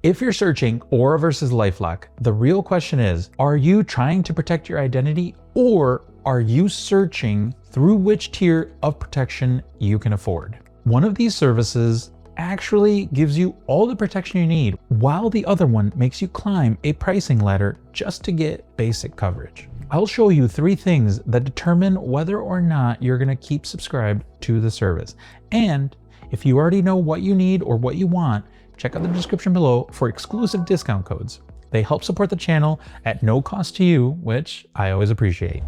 If you're searching Aura versus LifeLock, the real question is, are you trying to protect your identity, or are you searching through which tier of protection you can afford? One of these services actually gives you all the protection you need, while the other one makes you climb a pricing ladder just to get basic coverage. I'll show you 3 things that determine whether or not you're gonna keep subscribed to the service. And if you already know what you need or what you want, check out the description below for exclusive discount codes. They help support the channel at no cost to you, which I always appreciate.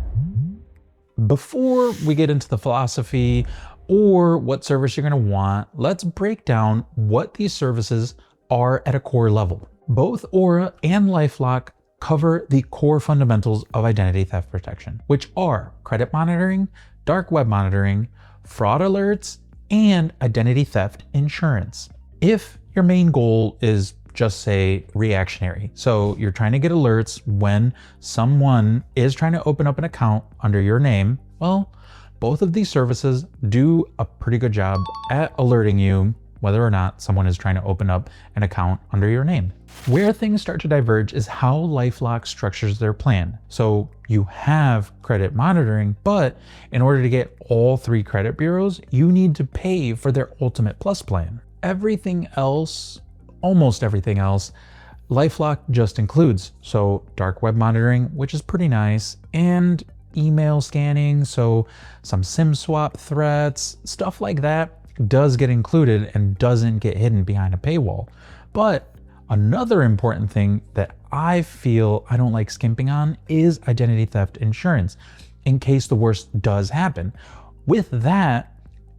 Before we get into the philosophy or what service you're gonna want, let's break down what these services are at a core level. Both Aura and LifeLock cover the core fundamentals of identity theft protection, which are credit monitoring, dark web monitoring, fraud alerts, and identity theft insurance. If your main goal is just say reactionary, so you're trying to get alerts when someone is trying to open up an account under your name, well, both of these services do a pretty good job at alerting you whether or not someone is trying to open up an account under your name. Where things start to diverge is how LifeLock structures their plan. So you have credit monitoring, but in order to get all 3 credit bureaus, you need to pay for their Ultimate Plus plan. Everything else, almost everything else, LifeLock just includes. So dark web monitoring, which is pretty nice, and email scanning, so some SIM swap threats, stuff like that does get included and doesn't get hidden behind a paywall. But another important thing that I feel I don't like skimping on is identity theft insurance, in case the worst does happen. With that,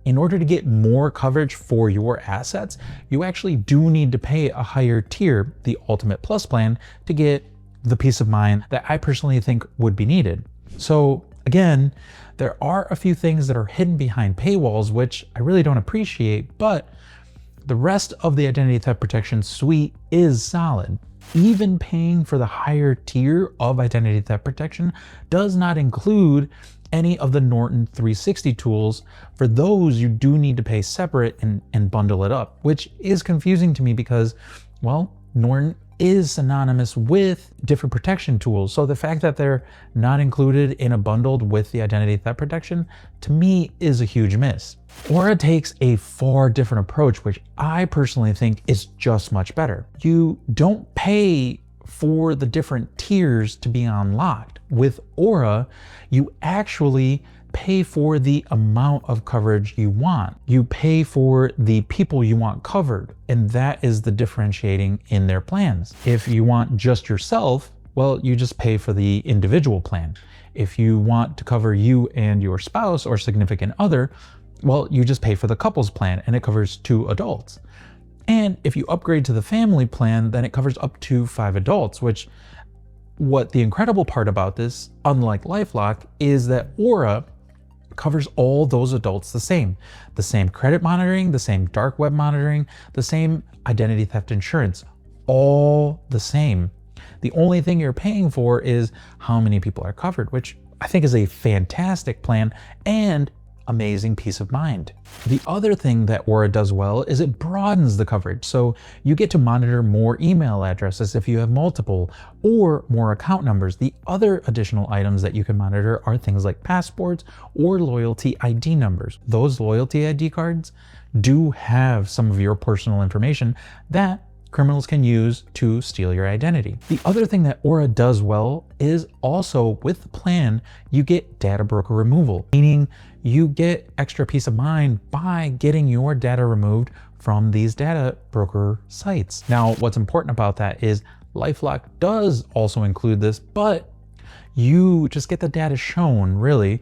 in order to get more coverage for your assets, you actually do need to pay a higher tier, the Ultimate Plus plan, to get the peace of mind that I personally think would be needed. So again, there are a few things that are hidden behind paywalls, which I really don't appreciate, but the rest of the identity theft protection suite is solid. Even paying for the higher tier of identity theft protection does not include any of the Norton 360 tools. For those, you do need to pay separate and bundle it up, which is confusing to me because, well, Norton is synonymous with different protection tools. So the fact that they're not included in a bundled with the identity theft protection, to me, is a huge miss. Aura takes a far different approach, which I personally think is just much better. You don't pay for the different tiers to be unlocked. With Aura, you actually pay for the amount of coverage you want. You pay for the people you want covered, and that is the differentiating in their plans. If you want just yourself, well, you just pay for the individual plan. If you want to cover you and your spouse or significant other, well, you just pay for the couples plan, and it covers 2 adults. And if you upgrade to the family plan, then it covers up to 5 adults, which what the incredible part about this, unlike LifeLock, is that Aura covers all those adults the same credit monitoring, the same dark web monitoring, the same identity theft insurance, all the same. The only thing you're paying for is how many people are covered, which I think is a fantastic plan and amazing peace of mind. The other thing that Aura does well is it broadens the coverage. So you get to monitor more email addresses if you have multiple, or more account numbers. The other additional items that you can monitor are things like passports or loyalty ID numbers. Those loyalty ID cards do have some of your personal information that criminals can use to steal your identity. The other thing that Aura does well is also with the plan, you get data broker removal, meaning you get extra peace of mind by getting your data removed from these data broker sites. Now, what's important about that is LifeLock does also include this, but you just get the data shown, really.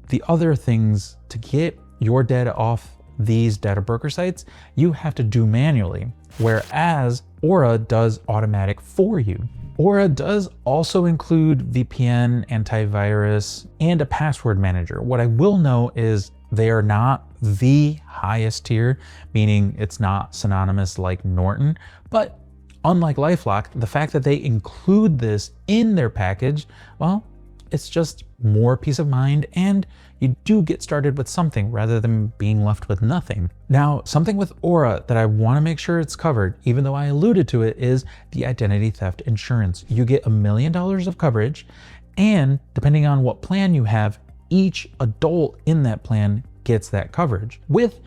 The other things to get your data off these data broker sites, you have to do manually, whereas Aura does automatic for you. Aura does also include VPN, antivirus, and a password manager. What I will know is they are not the highest tier, meaning it's not synonymous like Norton, but unlike LifeLock, the fact that they include this in their package, well, it's just more peace of mind, and you do get started with something rather than being left with nothing. Now, something with Aura that I want to make sure it's covered, even though I alluded to it, is the identity theft insurance. You get $1 million of coverage, and depending on what plan you have, each adult in that plan gets that coverage, with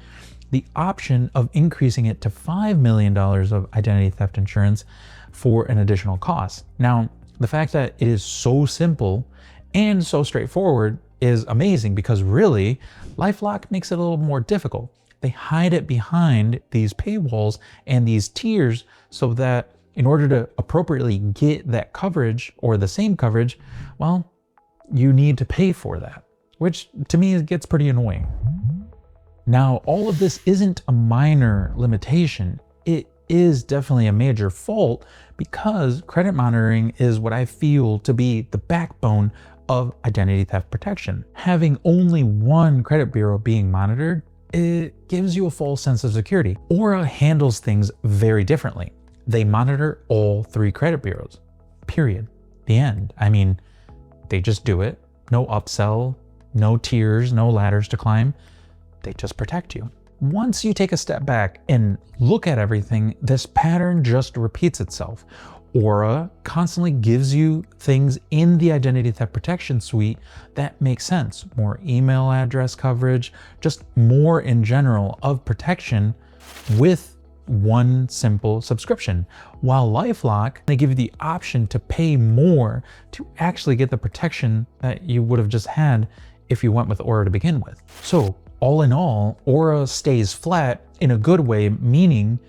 the option of increasing it to $5 million of identity theft insurance for an additional cost. Now, the fact that it is so simple and so straightforward is amazing, because really, LifeLock makes it a little more difficult. They hide it behind these paywalls and these tiers so that in order to appropriately get that coverage or the same coverage, well, you need to pay for that, which to me gets pretty annoying. Now, all of this isn't a minor limitation. It is definitely a major fault, because credit monitoring is what I feel to be the backbone of identity theft protection. Having only one credit bureau being monitored, it gives you a false sense of security. Aura handles things very differently. They monitor all 3 credit bureaus, period. The end. I mean, they just do it. No upsell, no tiers, no ladders to climb. They just protect you. Once you take a step back and look at everything, this pattern just repeats itself. Aura constantly gives you things in the identity theft protection suite that make sense. More email address coverage, just more in general of protection with one simple subscription. While LifeLock, they give you the option to pay more to actually get the protection that you would have just had if you went with Aura to begin with. So all in all, Aura stays flat in a good way, meaning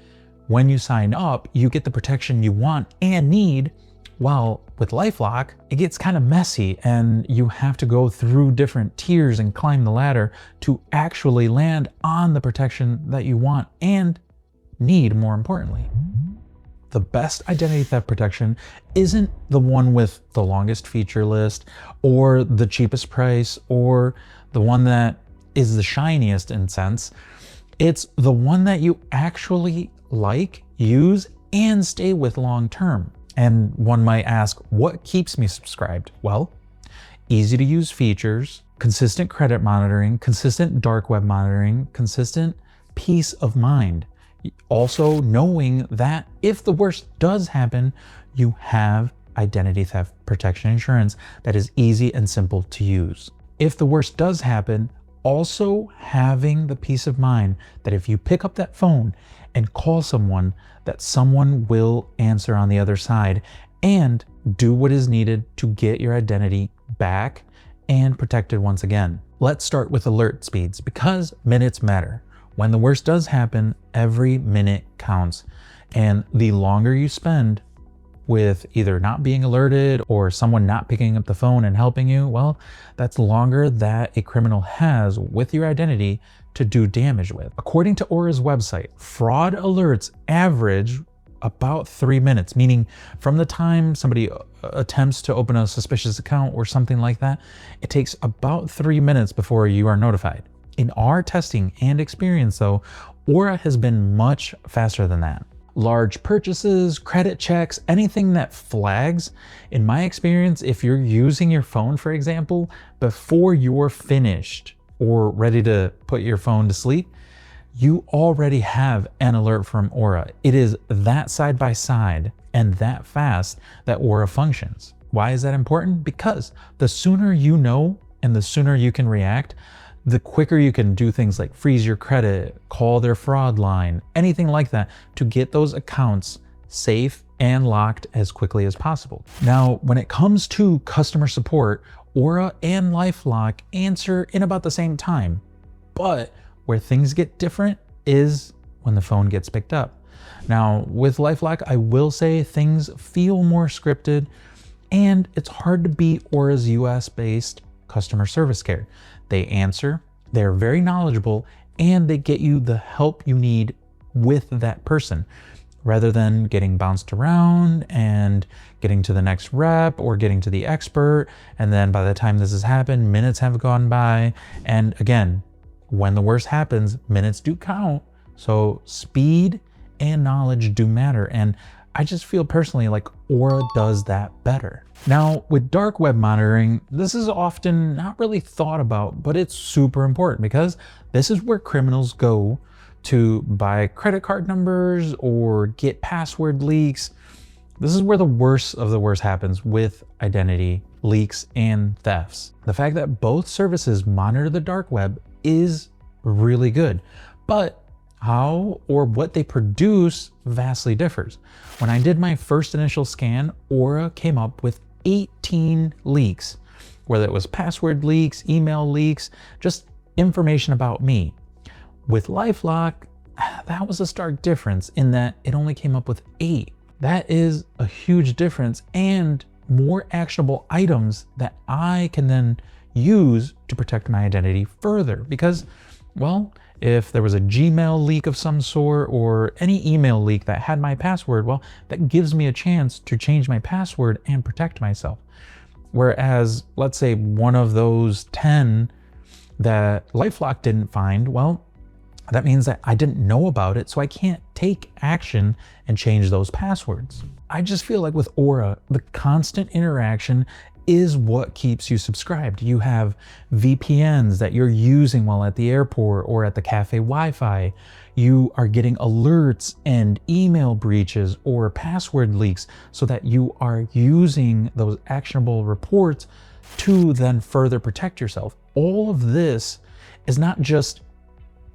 when you sign up, you get the protection you want and need, while with LifeLock, it gets kind of messy and you have to go through different tiers and climb the ladder to actually land on the protection that you want and need, more importantly. The best identity theft protection isn't the one with the longest feature list or the cheapest price or the one that is the shiniest in sense. It's the one that you actually like, use, and stay with long term. And one might ask, what keeps me subscribed? Well, easy to use features, consistent credit monitoring, consistent dark web monitoring, consistent peace of mind. Also knowing that if the worst does happen, you have identity theft protection insurance that is easy and simple to use. If the worst does happen, also having the peace of mind that if you pick up that phone and call someone, that someone will answer on the other side and do what is needed to get your identity back and protected once again. Let's start with alert speeds, because minutes matter. When the worst does happen, every minute counts. And the longer you spend with either not being alerted or someone not picking up the phone and helping you, well, that's longer that a criminal has with your identity to do damage with. According to Aura's website, fraud alerts average about 3 minutes, meaning from the time somebody attempts to open a suspicious account or something like that, it takes about 3 minutes before you are notified. In our testing and experience though, Aura has been much faster than that. Large purchases, credit checks, anything that flags, in my experience, if you're using your phone, for example, before you're finished or ready to put your phone to sleep, you already have an alert from Aura. It is that side by side and that fast that Aura functions. Why is that important? Because the sooner you know and the sooner you can react, the quicker you can do things like freeze your credit, call their fraud line, anything like that to get those accounts safe and locked as quickly as possible. Now, when it comes to customer support, Aura and LifeLock answer in about the same time, but where things get different is when the phone gets picked up. Now, with LifeLock, I will say things feel more scripted, and it's hard to beat Aura's US-based customer service care. They answer, they're very knowledgeable, and they get you the help you need with that person, rather than getting bounced around and getting to the next rep or getting to the expert. And then by the time this has happened, minutes have gone by. And again, when the worst happens, minutes do count. So speed and knowledge do matter. And I just feel personally like Aura does that better. Now, with dark web monitoring, this is often not really thought about, but it's super important because this is where criminals go to buy credit card numbers or get password leaks. This is where the worst of the worst happens with identity leaks and thefts. The fact that both services monitor the dark web is really good, but how or what they produce vastly differs. When I did my first initial scan, Aura came up with 18 leaks, whether it was password leaks, email leaks, just information about me. With LifeLock, that was a stark difference in that it only came up with 8. That is a huge difference and more actionable items that I can then use to protect my identity further because, well, if there was a Gmail leak of some sort or any email leak that had my password, well, that gives me a chance to change my password and protect myself. Whereas, let's say one of those 10 that LifeLock didn't find, well, that means that I didn't know about it, so I can't take action and change those passwords. I just feel like with Aura, the constant interaction is what keeps you subscribed. You have VPNs that you're using while at the airport or at the cafe Wi-Fi. You are getting alerts and email breaches or password leaks so that you are using those actionable reports to then further protect yourself. All of this is not just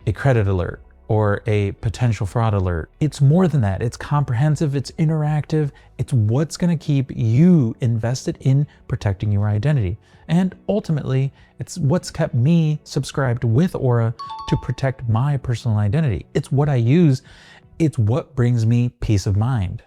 a credit alert or a potential fraud alert. It's more than that. It's comprehensive, it's interactive, it's what's gonna keep you invested in protecting your identity. And ultimately, it's what's kept me subscribed with Aura to protect my personal identity. It's what I use, it's what brings me peace of mind.